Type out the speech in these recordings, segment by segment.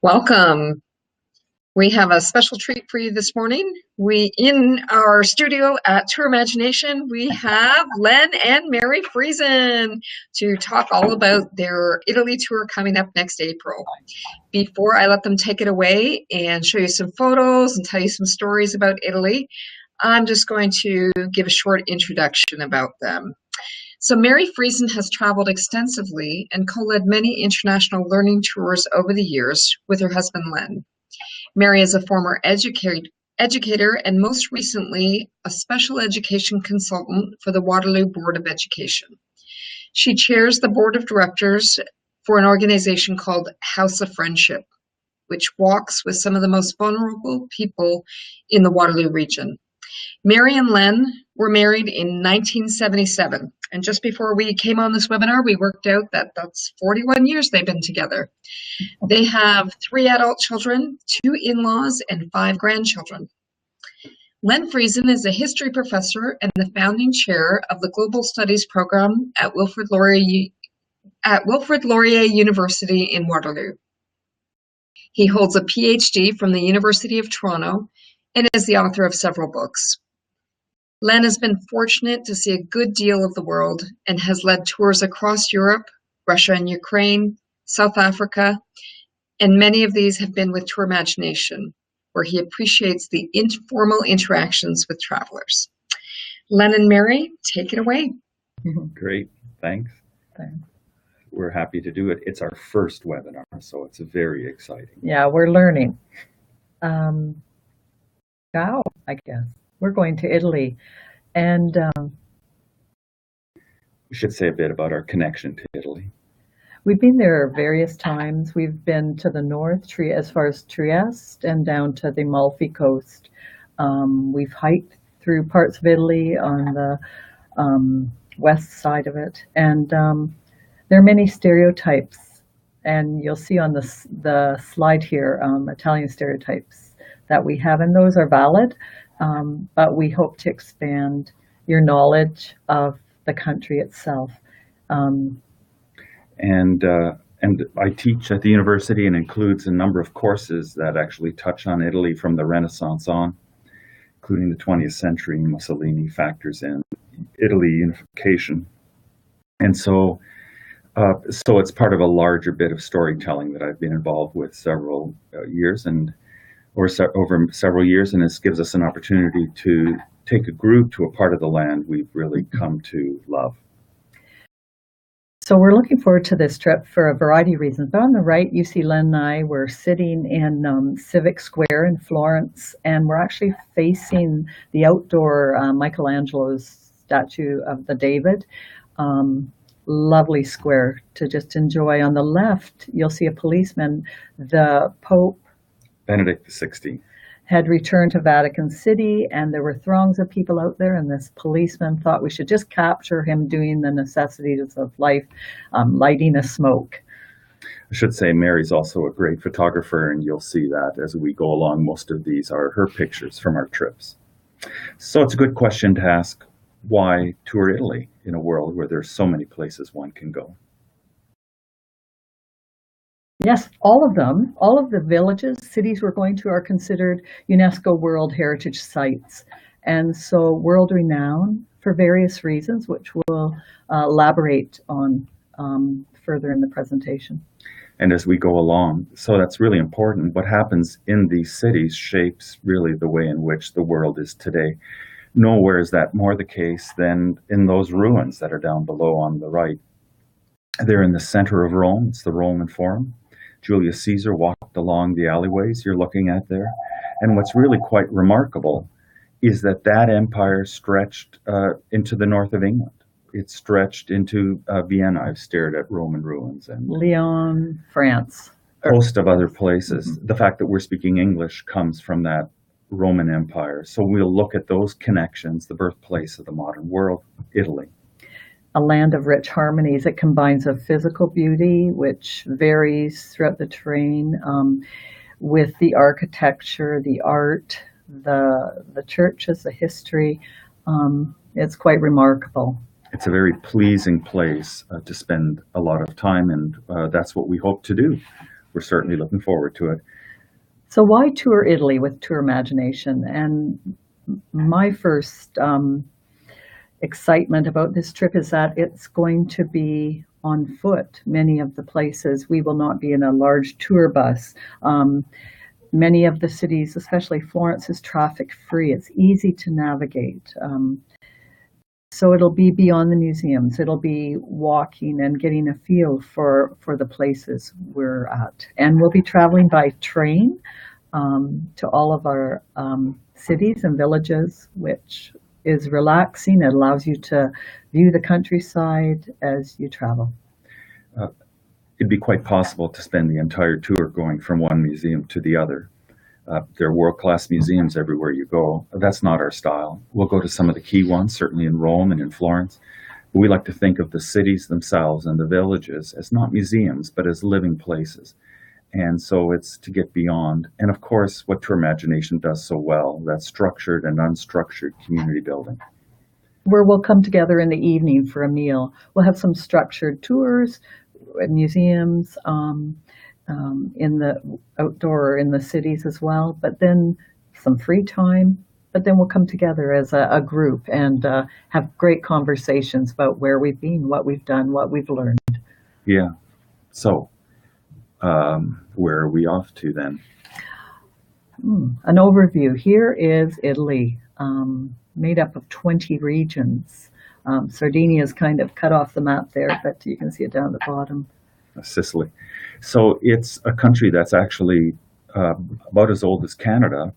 Welcome. We have a special treat for you this morning. In our studio at TourMagination, we have Len and Mary Friesen to talk all about their Italy tour coming up next April. Before I let them take it away and show you some photos and tell you some stories about Italy, I'm just going to give a short introduction about them. So Mary Friesen has traveled extensively and co-led many international learning tours over the years with her husband Len. Mary is a former educator and most recently a special education consultant for the Waterloo Board of Education. She chairs the board of directors for an organization called House of Friendship, which walks with some of the most vulnerable people in the Waterloo region. Mary and Len were married in 1977, and just before we came on this webinar, we worked out that that's 41 years they've been together. They have 3 adult children, 2 in-laws, and 5 grandchildren. Len Friesen is a history professor and the founding chair of the Global Studies program at Wilfrid Laurier University in Waterloo. He holds a PhD from the University of Toronto and is the author of several books. Len has been fortunate to see a good deal of the world and has led tours across Europe, Russia and Ukraine, South Africa, and many of these have been with TourMagination, where he appreciates the informal interactions with travelers. Len and Mary, take it away. Great, thanks. We're happy to do it. It's our first webinar, so it's very exciting. Yeah, we're learning. Ciao, I guess. We're going to Italy, and we should say a bit about our connection to Italy. We've been there various times. We've been to the north, as far as Trieste, and down to the Amalfi Coast. We've hiked through parts of Italy on the west side of it, and there are many stereotypes, and you'll see on the slide here Italian stereotypes that we have, and those are valid. But we hope to expand your knowledge of the country itself. And I teach at the university, and includes a number of courses that actually touch on Italy from the Renaissance on, including the 20th century. Mussolini factors in Italy unification. And so it's part of a larger bit of storytelling that I've been involved with several years, over several years, and this gives us an opportunity to take a group to a part of the land we've really come to love. So we're looking forward to this trip for a variety of reasons. But on the right, you see Len and I, we're sitting in Civic Square in Florence, and we're actually facing the outdoor Michelangelo's statue of the David. Lovely square to just enjoy. On the left, you'll see a policeman. The Pope, Benedict XVI, had returned to Vatican City, and there were throngs of people out there, and this policeman thought we should just capture him doing the necessities of life, lighting a smoke. I should say Mary's also a great photographer, and you'll see that as we go along. Most of these are her pictures from our trips. So it's a good question to ask, why tour Italy in a world where there's so many places one can go? Yes, all of them, all of the villages, cities we're going to are considered UNESCO World Heritage Sites. And so world renowned for various reasons, which we'll elaborate on further in the presentation. And as we go along, so that's really important. What happens in these cities shapes really the way in which the world is today. Nowhere is that more the case than in those ruins that are down below on the right. They're in the center of Rome. It's the Roman Forum. Julius Caesar walked along the alleyways you're looking at there. And what's really quite remarkable is that that empire stretched into the north of England. It stretched into Vienna. I've stared at Roman ruins. And Lyon, France. A host of other places. Mm-hmm. The fact that we're speaking English comes from that Roman Empire. So we'll look at those connections, the birthplace of the modern world, Italy. A land of rich harmonies. It combines a physical beauty, which varies throughout the terrain, with the architecture, the art, the churches, the history. It's quite remarkable. It's a very pleasing place to spend a lot of time, and that's what we hope to do we're certainly looking forward to it. So why tour Italy with TourMagination? And my first excitement about this trip is that it's going to be on foot. Many of the places we will not be in a large tour bus. Many of the cities, especially Florence, is traffic free. It's easy to navigate. So it'll be beyond the museums. It'll be walking and getting a feel for the places we're at. And we'll be traveling by train to all of our cities and villages, which is relaxing. It allows you to view the countryside as you travel. It'd be quite possible to spend the entire tour going from one museum to the other. There are world-class museums everywhere you go. That's not our style. We'll go to some of the key ones, certainly in Rome and in Florence. But we like to think of the cities themselves and the villages as not museums, but as living places. And so it's to get beyond. And of course, what TourMagination does so well, that structured and unstructured community building. Where we'll come together in the evening for a meal. We'll have some structured tours at museums, in the outdoor in the cities as well, but then some free time. But then we'll come together as a group and have great conversations about where we've been, what we've done, what we've learned. Yeah. So, where are we off to then? An overview. Here is Italy, made up of 20 regions. Sardinia is kind of cut off the map there, but you can see it down at the bottom. Sicily. So it's a country that's actually about as old as Canada,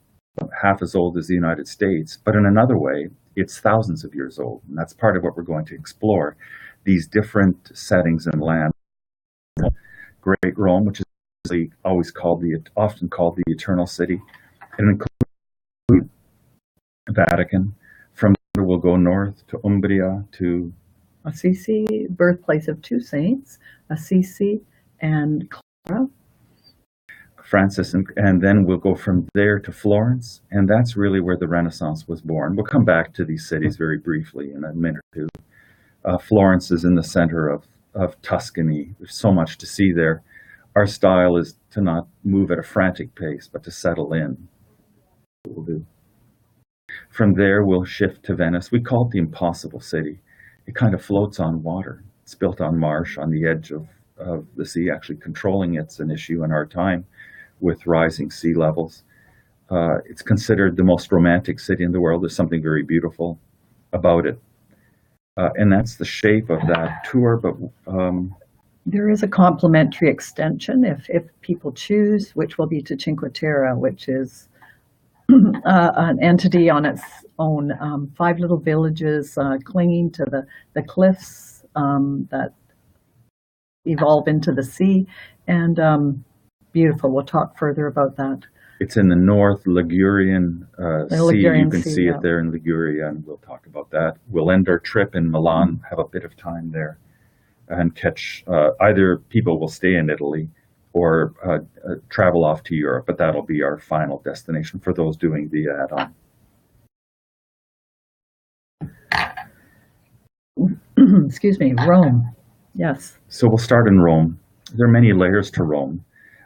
half as old as the United States, but in another way, it's thousands of years old. And that's part of what we're going to explore, these different settings and land. Great Rome, which is often called the Eternal City. It includes Vatican. From there, we'll go north to Umbria, to Assisi, birthplace of two saints, Assisi and Clara. Francis, and then we'll go from there to Florence, and that's really where the Renaissance was born. We'll come back to these cities very briefly in a minute or two. Florence is in the center of Tuscany. There's so much to see there. Our style is to not move at a frantic pace, but to settle in. We'll do. From there, we'll shift to Venice. We call it the impossible city. It kind of floats on water. It's built on marsh on the edge of the sea. Actually, controlling it's an issue in our time with rising sea levels. It's considered the most romantic city in the world. There's something very beautiful about it. And that's the shape of that tour. But there is a complimentary extension if people choose, which will be to Cinque Terre, which is an entity on its own. 5 little villages clinging to the cliffs that evolve into the sea, and beautiful. We'll talk further about that. It's in the North Ligurian Sea. You can see yeah. it there in Liguria, and we'll talk about that. We'll end our trip in Milan, have a bit of time there, and catch either people will stay in Italy or travel off to Europe, but that'll be our final destination for those doing the add-on. Excuse me, Rome. Yes. So we'll start in Rome. There are many layers to Rome.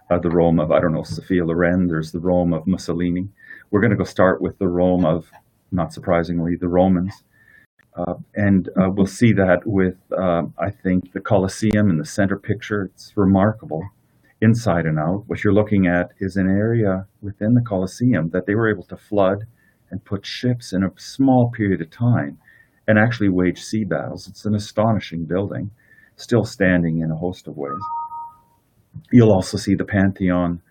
The Rome of, Sophia Loren. There's the Rome of Mussolini. We're going to go start with the Rome of, not surprisingly, the Romans. And we'll see that with, I think, the Colosseum in the center picture. It's remarkable, inside and out. What you're looking at is an area within the Colosseum that they were able to flood and put ships in a small period of time and actually wage sea battles. It's an astonishing building, still standing in a host of ways. You'll also see the Pantheon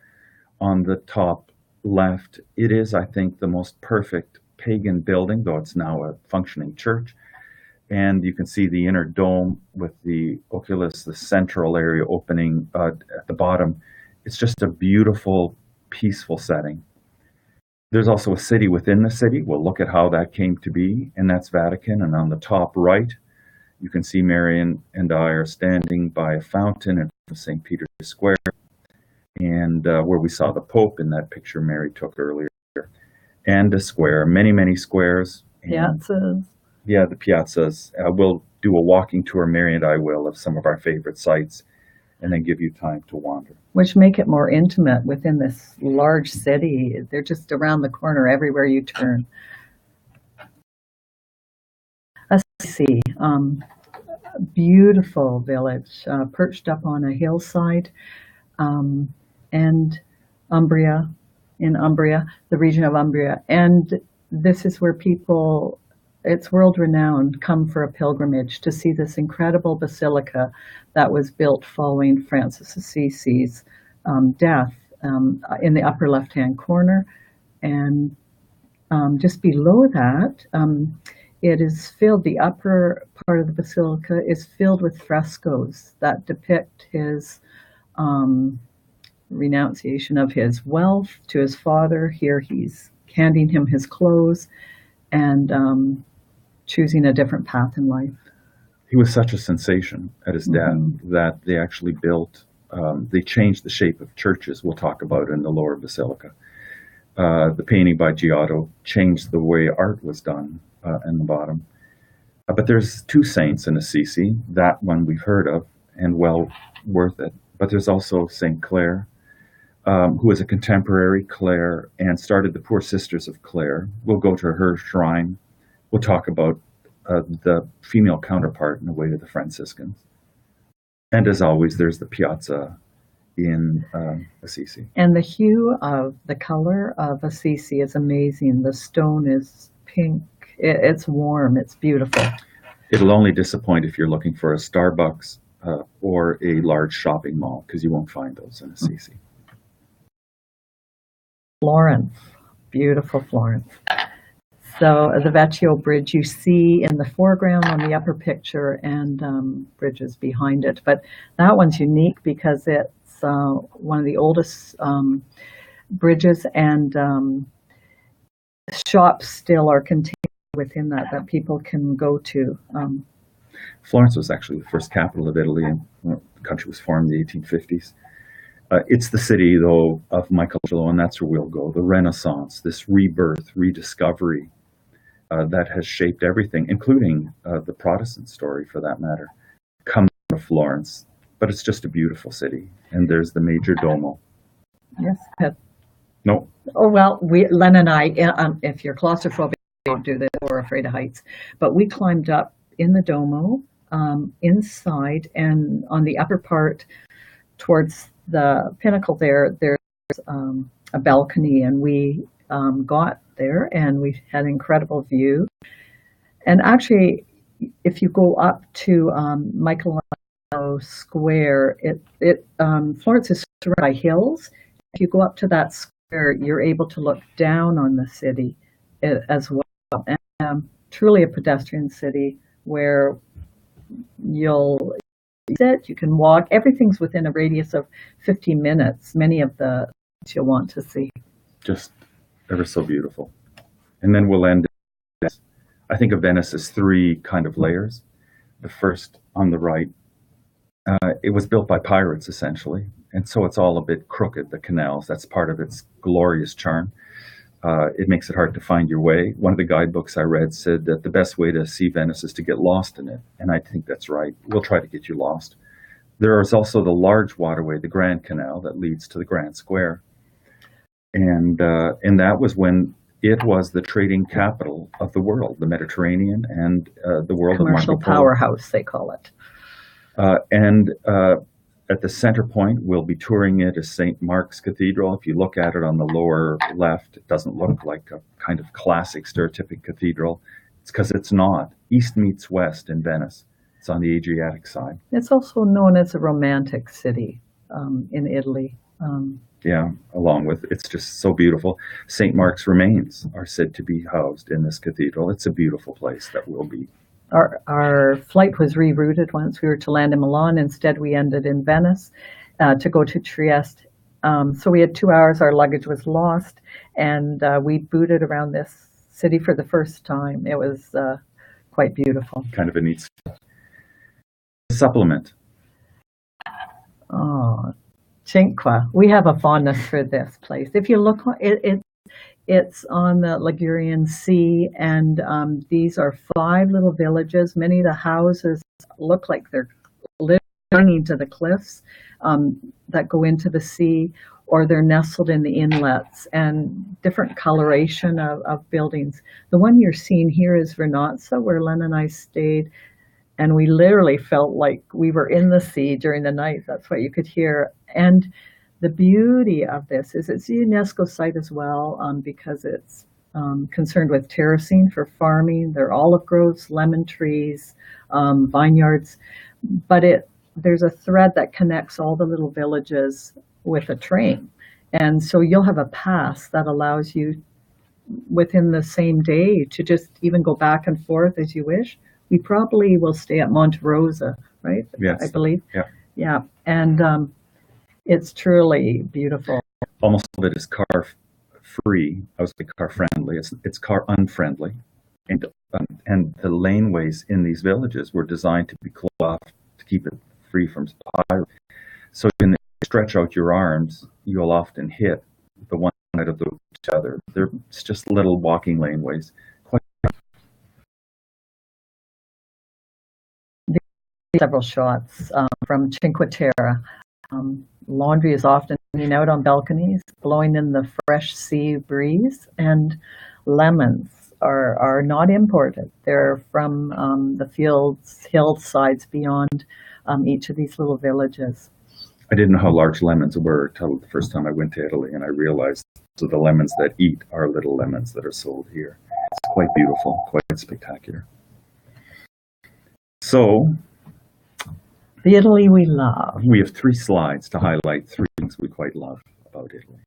on the top left. It is, I think, the most perfect pagan building, though it's now a functioning church. And you can see the inner dome with the oculus, the central area opening at the bottom. It's just a beautiful, peaceful setting. There's also a city within the city. We'll look at how that came to be, and that's Vatican. And on the top right, you can see Mary and I are standing by a fountain in St. Peter's Square, and where we saw the Pope in that picture Mary took earlier. And a square, many, many squares. Piazzas. Yeah, the piazzas. We'll do a walking tour, Mary and I will, of some of our favorite sites. and then give you time to wander. Which make it more intimate within this large city. They're just around the corner everywhere you turn. Assisi, beautiful village, perched up on a hillside, and Umbria, the region of Umbria. And this is where people, it's world renowned, come for a pilgrimage to see this incredible basilica that was built following Francis Assisi's death, in the upper left-hand corner. And just below that, it is filled, the upper part of the basilica is filled with frescoes that depict his renunciation of his wealth to his father. Here he's handing him his clothes and choosing a different path in life. He was such a sensation at his death that they actually built, they changed the shape of churches, we'll talk about in the lower basilica. The painting by Giotto changed the way art was done in the bottom. But there's two saints in Assisi, that one we've heard of and well worth it. But there's also St. Clare, who is a contemporary Clare and started the Poor Sisters of Clare. We'll go to her shrine. We'll talk about the female counterpart in a way to the Franciscans. And as always, there's the piazza in Assisi. And the hue of the color of Assisi is amazing. The stone is pink. It's warm. It's beautiful. It'll only disappoint if you're looking for a Starbucks or a large shopping mall, because you won't find those in Assisi. Florence, beautiful Florence. So the Vecchio Bridge you see in the foreground on the upper picture, and bridges behind it. But that one's unique because it's one of the oldest bridges, and shops still are contained within that people can go to. Florence was actually the first capital of Italy, and the country was formed in the 1850s. It's the city, though, of Michelangelo, and that's where we'll go. The Renaissance, this rebirth, rediscovery that has shaped everything, including the Protestant story, for that matter, comes out of Florence. But it's just a beautiful city, and there's the Major Domo. Yes. No. Oh, well, Len and I, if you're claustrophobic, don't do this, or afraid of heights. But we climbed up in the Domo, inside, and on the upper part towards the pinnacle there's a balcony, and we got there and we had an incredible view. And actually, if you go up to Michelangelo Square, Florence is surrounded by hills. If you go up to that square, you're able to look down on the city as well. And truly a pedestrian city where you'll sit, you can walk. Everything's within a radius of 15 minutes. Many of the things you'll want to see. Just ever so beautiful. And then we'll end. I think of Venice as three kind of layers. The first on the right, it was built by pirates essentially, and so it's all a bit crooked, the canals. That's part of its glorious charm. It makes it hard to find your way. One of the guidebooks I read said that the best way to see Venice is to get lost in it, and I think that's right. We'll try to get you lost. There is also the large waterway, the Grand Canal, that leads to the Grand Square. And that was when it was the trading capital of the world, the Mediterranean and the world of commercial powerhouse, they call it. At the center point, we'll be touring it as St. Mark's Cathedral. If you look at it on the lower left, it doesn't look like a kind of classic stereotypic cathedral. It's because it's not. East meets west in Venice. It's on the Adriatic side. It's also known as a romantic city in Italy. Yeah, along with, it's just so beautiful. St. Mark's remains are said to be housed in this cathedral. It's a beautiful place that will be. Our flight was rerouted once. We were to land in Milan. Instead, we ended in Venice to go to Trieste. So we had 2 hours. Our luggage was lost, and we booted around this city for the first time. It was quite beautiful. Kind of a neat supplement. Oh, Cinque. We have a fondness for this place. If you look, it's on the Ligurian Sea, and these are 5 little villages. Many of the houses look like they're literally hanging to the cliffs that go into the sea, or they're nestled in the inlets, and different coloration of buildings. The one you're seeing here is Vernazza, where Len and I stayed, and we literally felt like we were in the sea during the night. That's what you could hear. And the beauty of this is it's a UNESCO site as well, because it's concerned with terracing for farming. There are olive groves, lemon trees, vineyards, but there's a thread that connects all the little villages with a train. And so you'll have a pass that allows you within the same day to just even go back and forth as you wish. We probably will stay at Monte Rosa, right? Yes. I believe. Yeah. Yeah. And it's truly beautiful. Almost all of it is car free. I was say car friendly. It's car unfriendly, and the laneways in these villages were designed to be closed off to keep it free from piracy. So when you stretch out your arms, you'll often hit the one side of each other. It's just little walking laneways. Several shots from Cinque Terre. Laundry is often hanging out on balconies, blowing in the fresh sea breeze, and lemons are not imported. They're from the fields, hillsides beyond each of these little villages. I didn't know how large lemons were until the first time I went to Italy, and I realized so the lemons that eat are little lemons that are sold here. It's quite beautiful, quite spectacular. So, the Italy we love. We have 3 slides to highlight 3 things we quite love about Italy.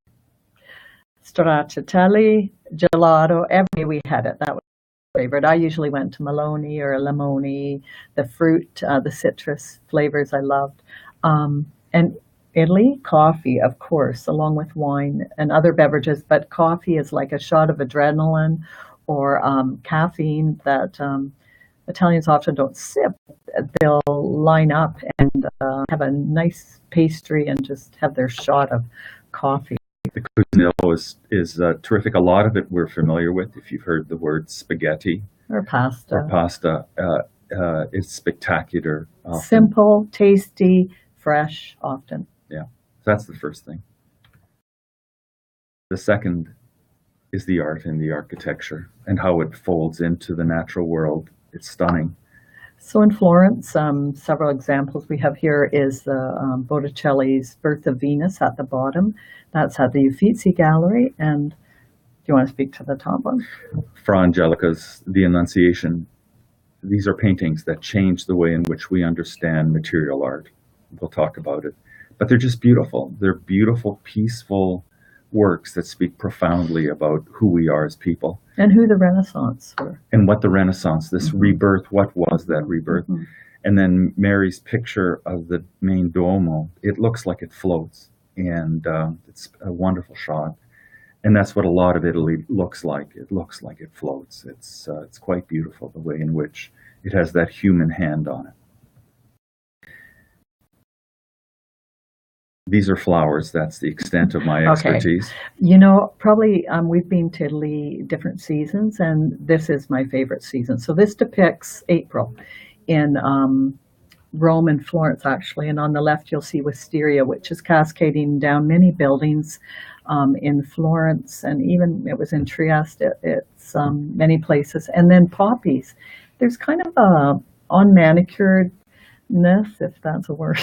Stracciatella, gelato. Every day we had it. That was my favorite. I usually went to Maloney or Limoni. The fruit, the citrus flavors I loved. And Italy, coffee, of course, along with wine and other beverages. But coffee is like a shot of adrenaline or caffeine that Italians often don't sip. They'll line up and have a nice pastry and just have their shot of coffee. The cucinello is terrific. A lot of it we're familiar with. If you've heard the word spaghetti or pasta, it's spectacular. Often. Simple, tasty, fresh, often. Yeah, that's the first thing. The second is the art and the architecture and how it folds into the natural world. It's stunning. So in Florence, several examples we have here is the Botticelli's Birth of Venus at the bottom. That's at the Uffizi Gallery. And do you want to speak to the top one? Fra Angelica's The Annunciation. These are paintings that change the way in which we understand material art. We'll talk about it. But they're just beautiful. They're beautiful, peaceful works that speak profoundly about who we are as people. And who the Renaissance were. And what the Renaissance, this rebirth, what was that rebirth? Mm-hmm. And then Mary's picture of the main Duomo, it looks like it floats. And it's a wonderful shot. And that's what a lot of Italy looks like. It looks like it floats. It's quite beautiful, the way in which it has that human hand on it. These are flowers. That's the extent of my expertise. Okay. You know, probably we've been to Italy different seasons, and this is my favorite season. So this depicts April in Rome and Florence, actually. And on the left, you'll see wisteria, which is cascading down many buildings in Florence, and even it was in Trieste. It's many places. And then poppies. There's kind of a unmanicured, if that's a word.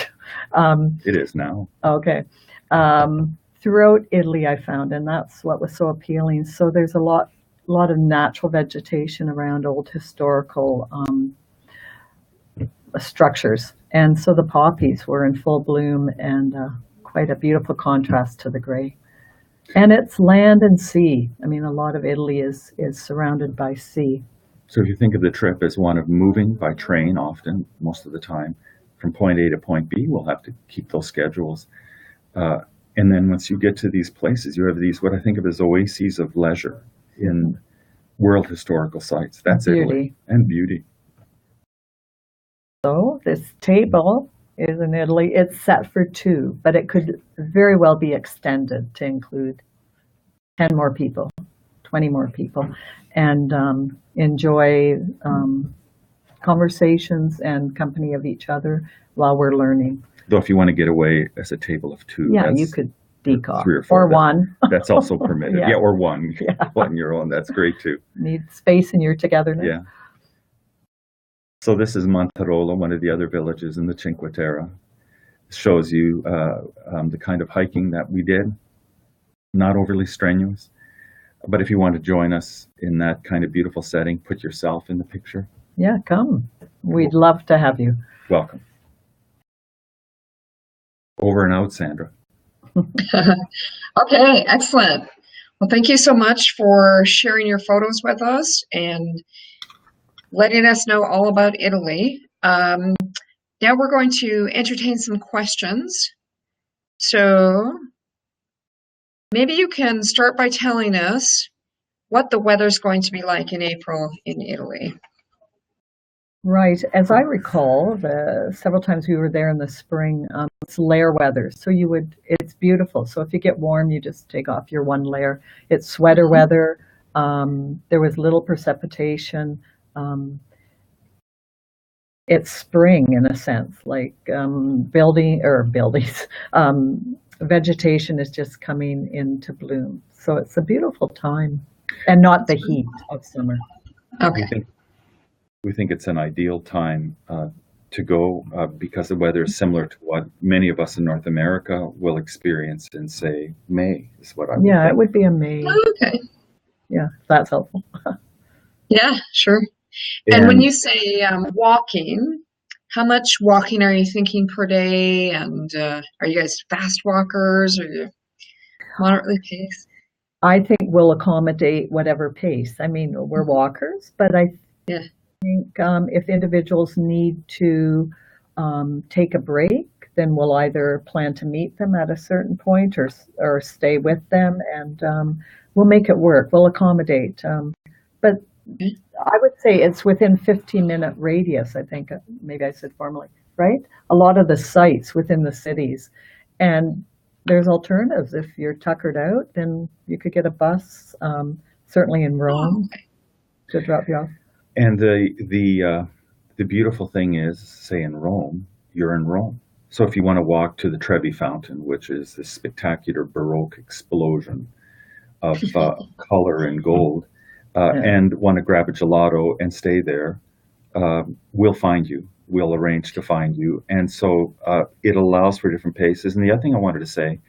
It is now. Okay. Throughout Italy, I found, and that's what was so appealing. So there's a lot of natural vegetation around old historical structures. And so the poppies were in full bloom and quite a beautiful contrast to the gray. And it's land and sea. I mean, a lot of Italy is surrounded by sea. So if you think of the trip as one of moving by train often, most of the time, from point A to point B, we'll have to keep those schedules. And then once you get to these places, you have these, what I think of as oases of leisure in world historical sites. That's beauty. Italy. And beauty. So this table is in Italy. It's set for 2, but it could very well be extended to include 10 more people, 20 more people, and enjoy conversations and company of each other while we're learning. Though if you want to get away as a table of two, Yeah, that's you could decaf 3 or 4. or one. That's also permitted. Yeah. Yeah, or one. Yeah. One your own. That's great too. Need space in your togetherness. Yeah. So this is Monterola, one of the other villages in the Cinque Terre. Shows you the kind of hiking that we did. Not overly strenuous. But if you want to join us in that kind of beautiful setting, put yourself in the picture. Yeah, come. We'd love to have you. Welcome. Over and out, Sandra. Okay, excellent. Well, thank you so much for sharing your photos with us and letting us know all about Italy. Now we're going to entertain some questions. So maybe you can start by telling us what the weather's going to be like in April in Italy. Right. As I recall, the several times we were there in the spring, it's layer weather. So it's beautiful. So if you get warm, you just take off your one layer. It's sweater weather. There was little precipitation. It's spring in a sense, like buildings. Vegetation is just coming into bloom. So it's a beautiful time and not the heat of summer. Okay. We think it's an ideal time to go because the weather is similar to what many of us in North America will experience in, say, May, is what I would Yeah, think. it would be a May. Okay. Yeah, that's helpful. Yeah, sure. And when you say walking, how much walking are you thinking per day? And are you guys fast walkers or you moderately paced? I think we'll accommodate whatever pace. I mean, we're walkers, but I Yeah. think if individuals need to take a break, then we'll either plan to meet them at a certain point or stay with them, and we'll make it work. We'll accommodate. But I would say it's within 15-minute radius, I think, maybe I said formally, right? A lot of the sites within the cities. And there's alternatives. If you're tuckered out, then you could get a bus, certainly in Rome, to drop you off. And the beautiful thing is, say in Rome, you're in Rome. So if you want to walk to the Trevi Fountain, which is this spectacular Baroque explosion of color and gold, and want to grab a gelato and stay there, we'll find you. We'll arrange to find you. And so it allows for different paces. And the other thing I wanted to say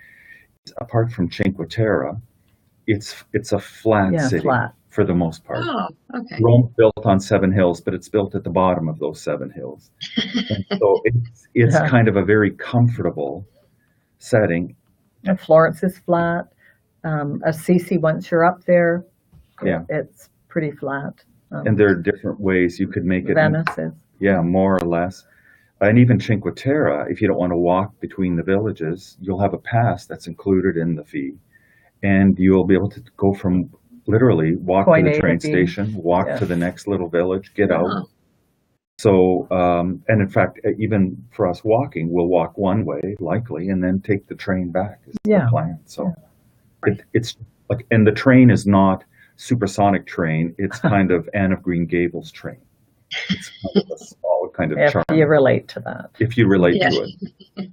is, apart from Cinque Terre, it's a flat city Flat. for the most part. Oh, okay. Rome's built on 7 hills, but it's built at the bottom of those 7 hills. And so it's kind of a very comfortable setting. And Florence is flat. Assisi, once you're up there, it's pretty flat. And there are different ways you could make it. Venice is. Yeah, more or less. And even Cinque Terre, if you don't want to walk between the villages, you'll have a pass that's included in the fee. And you'll be able to go from literally walk Point to A the to train B. station, walk Yeah. to the next little village, get out. So, and in fact, even for us walking, we'll walk one way likely, and then take the train back is the plan. So it's like, and the train is not supersonic train. It's kind of Anne of Green Gables train. It's kind of a small kind of If charm. you relate to that. If you relate to it.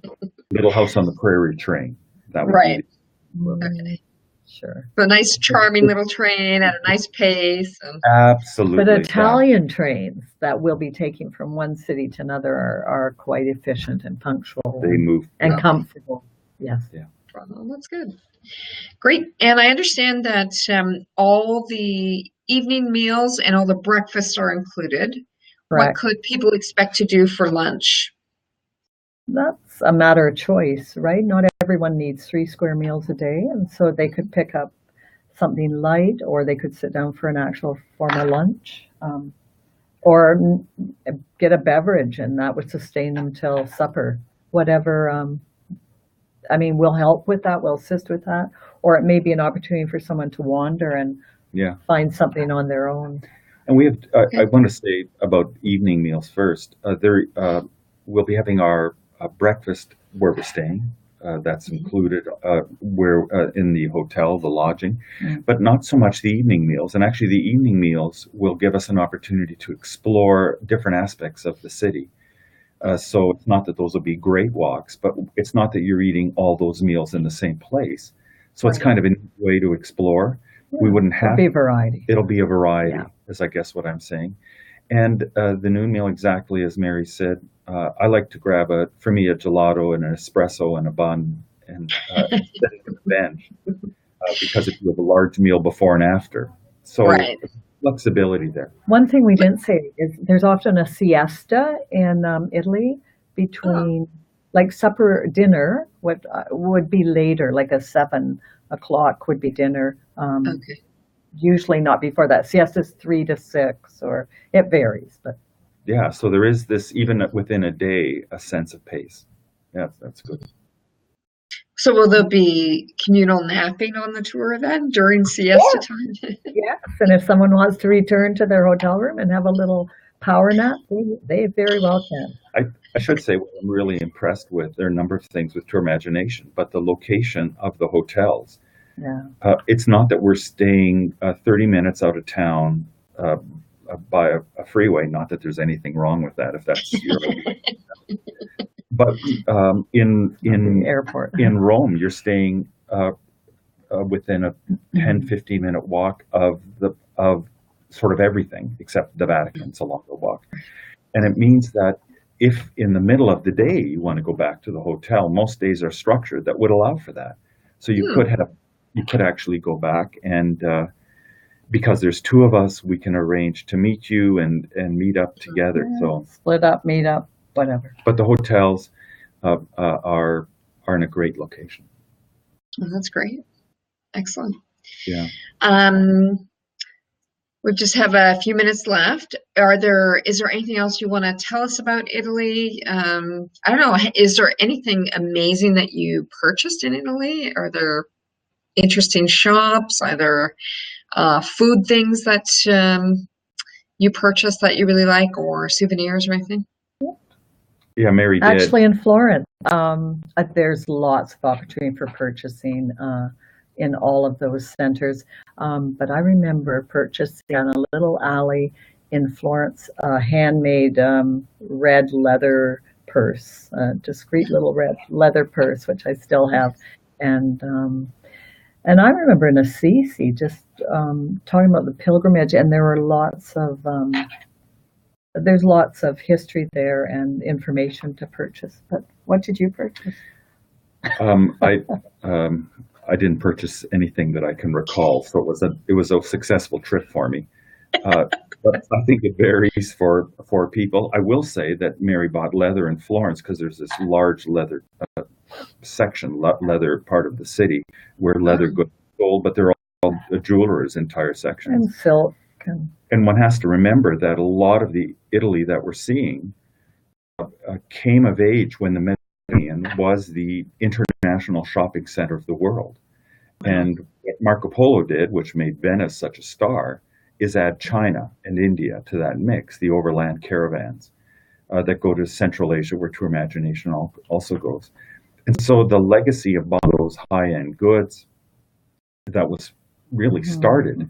Little House on the Prairie train. That would Right. be Okay. Sure. A nice, charming little train at a nice pace. And absolutely. But Italian trains that we'll be taking from one city to another are quite efficient and punctual. They move. And comfortable. Yes. Yeah. well, that's good. Great. And I understand that all the evening meals and all the breakfasts are included. Correct. What could people expect to do for lunch? That's a matter of choice, right? Not everyone needs 3 square meals a day, and so they could pick up something light, or they could sit down for an actual formal lunch, or get a beverage, and that would sustain them till supper. Whatever. I mean, we'll help with that. We'll assist with that, or it may be an opportunity for someone to wander and find something on their own. And we have. I want to say about evening meals first. We'll be having our breakfast where we're staying, that's Mhm. included where in the hotel, the lodging, Mm. but not so much the evening meals. And actually, the evening meals will give us an opportunity to explore different aspects of the city. So it's not that those will be great walks, but it's not that you're eating all those meals in the same place. So it's Right. kind of a neat way to explore. We Yeah, wouldn't there'll have, be variety. it'll be a variety, Yeah. is I guess what I'm saying. And the noon meal, exactly as Mary said, I like to grab for me, a gelato and an espresso and a bun and sit on the bench because if you have a large meal before and after. So Right. flexibility there. One thing we didn't say is there's often a siesta in Italy Oh, between, like supper, dinner would be later, like a 7 o'clock would be dinner. okay. Usually not before that. Siesta's 3 to 6, or it varies, but Yeah, so there is this, even within a day, a sense of pace. Yeah, that's good. So will there be communal napping on the tour then during siesta time? yes. And if someone wants to return to their hotel room and have a little power nap, they very well can. I should say what I'm really impressed with, there are a number of things with TourMagination, but the location of the hotels. Yeah. It's not that we're staying 30 minutes out of town by a freeway. Not that there's anything wrong with that, if that's your. But The airport. in Rome, you're staying within a 10, 15-minute walk of sort of everything except the Vatican. It's a longer walk, and it means that if in the middle of the day you want to go back to the hotel, most days are structured that would allow for that. So Hmm. you could actually go back and because there's two of us, we can arrange to meet you and meet up together. Yeah, So, split up, meet up, whatever. but the hotels are in a great location. Well, that's great. Excellent. Yeah. Um, we just have a few minutes left. Is there anything else you want to tell us about Italy? I don't know. Is there anything amazing that you purchased in Italy? Are there interesting shops, either food things that you purchased that you really like, or souvenirs or anything? Yeah, Mary did. Actually, in Florence, there's lots of opportunity for purchasing in all of those centers. But I remember purchasing on a little alley in Florence a handmade red leather purse, a discreet little red leather purse, which I still have. And and I remember in Assisi just talking about the pilgrimage, and there's lots of history there and information to purchase. But what did you purchase? Um, I I didn't purchase anything that I can recall, so it was a successful trip for me. But I think it varies for people. I will say that Mary bought leather in Florence because there's this large leather section, leather part of the city where leather goods are sold, but they're all jewelers' entire sections. And silk. And And one has to remember that a lot of the Italy that we're seeing came of age when the Mediterranean was the international shopping center of the world. And what Marco Polo did, which made Venice such a star, is add China and India to that mix, the overland caravans that go to Central Asia, where TourMagination also goes. And so the legacy of buying those high-end goods that was really started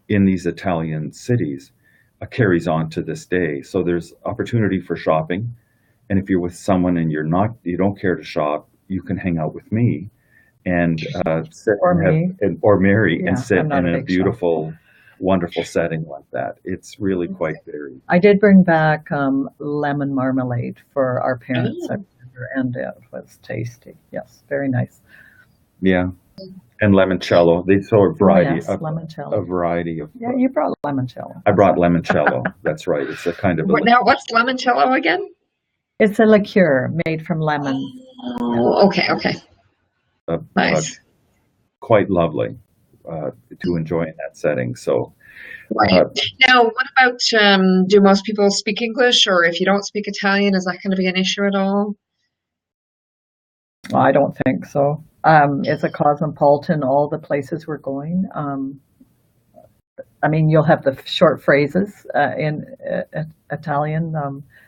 in these Italian cities carries on to this day. So there's opportunity for shopping. And if you're with someone and you don't care to shop, you can hang out with me and sit Or and me. or Mary Yeah, and sit I'm not in a a big beautiful, wonderful setting like that. It's really quite varied. I did bring back lemon marmalade for our parents, I Oh, remember, and it was tasty. Yes, very nice. Yeah. And limoncello. They sort of Oh yes, a limoncello. variety of. Yeah, you brought limoncello. I brought limoncello. That's right. It's a kind of now what's limoncello again? It's a liqueur made from lemon. Oh, okay, a nice. quite lovely to enjoy in that setting. So, Right. Now, what about, do most people speak English, or if you don't speak Italian, is that going to be an issue at all? Well, I don't think so. It's a cosmopolitan, all the places we're going. I mean, you'll have the short phrases in Italian,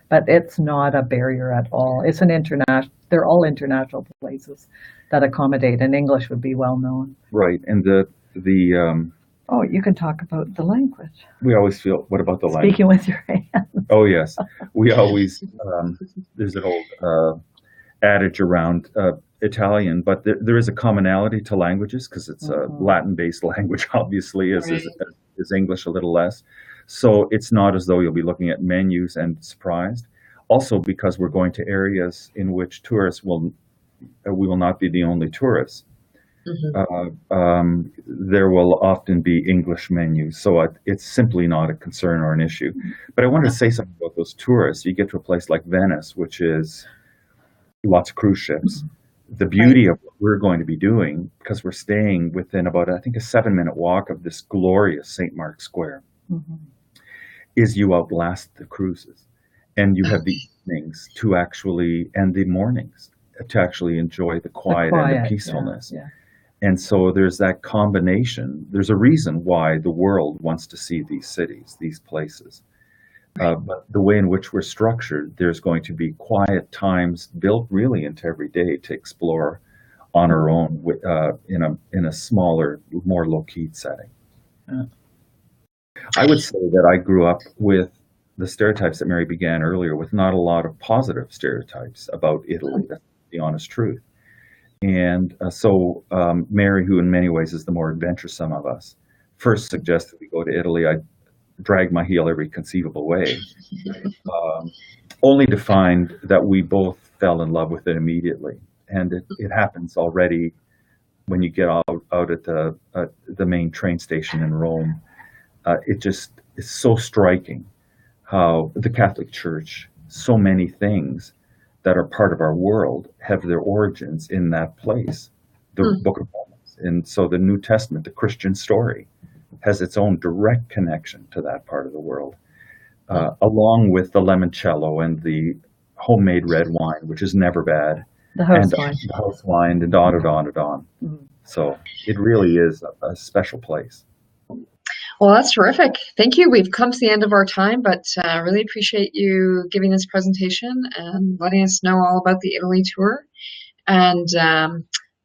but it's not a barrier at all. It's an international. They're all international places that accommodate, and English would be well known. Right, and Oh, you can talk about the language. we always feel, what about the language? Speaking with your hand. Oh yes, we always there's an old adage around Italian, but there is a commonality to languages because it's a Latin-based language, obviously, as is English a little less. So it's not as though you'll be looking at menus and surprised. Also, because we're going to areas in which tourists we will not be the only tourists. There will often be English menus, so it's simply not a concern or an issue. But I wanted to say something about those tourists. You get to a place like Venice, which is lots of cruise ships. The beauty of what we're going to be doing, because we're staying within about, I think, a 7-minute walk of this glorious St. Mark's Square, is you outlast the cruises. And you have the evenings to actually, and the mornings, to actually enjoy the quiet and the peacefulness. Yeah. And so there's that combination. There's a reason why the world wants to see these cities, these places. But the way in which we're structured, there's going to be quiet times built really into every day to explore on our own in a smaller, more low-key setting. I would say that I grew up with the stereotypes that Mary began earlier with, not a lot of positive stereotypes about Italy. That's the honest truth. And so Mary, who in many ways is the more adventuresome of us, first suggested we go to Italy. I dragged my heel every conceivable way, only to find that we both fell in love with it immediately. And it happens already when you get out at the main train station in Rome. It just is so striking how the Catholic Church, so many things that are part of our world, have their origins in that place, the Book of Mormons. And so the New Testament, the Christian story, has its own direct connection to that part of the world, along with the limoncello and the homemade red wine, which is never bad, The house and wine. the house wine, and on and on and on. So it really is a special place. Well, that's terrific. Thank you. We've come to the end of our time, but really appreciate you giving this presentation and letting us know all about the Italy tour. And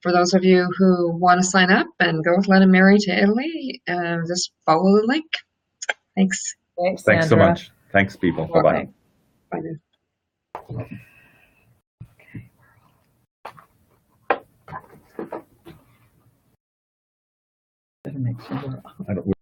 for those of you who want to sign up and go with Len and Mary to Italy, just follow the link. Thanks. Thanks so much. Thanks, people. Bye-bye. Bye now. Better make sure we're I don't-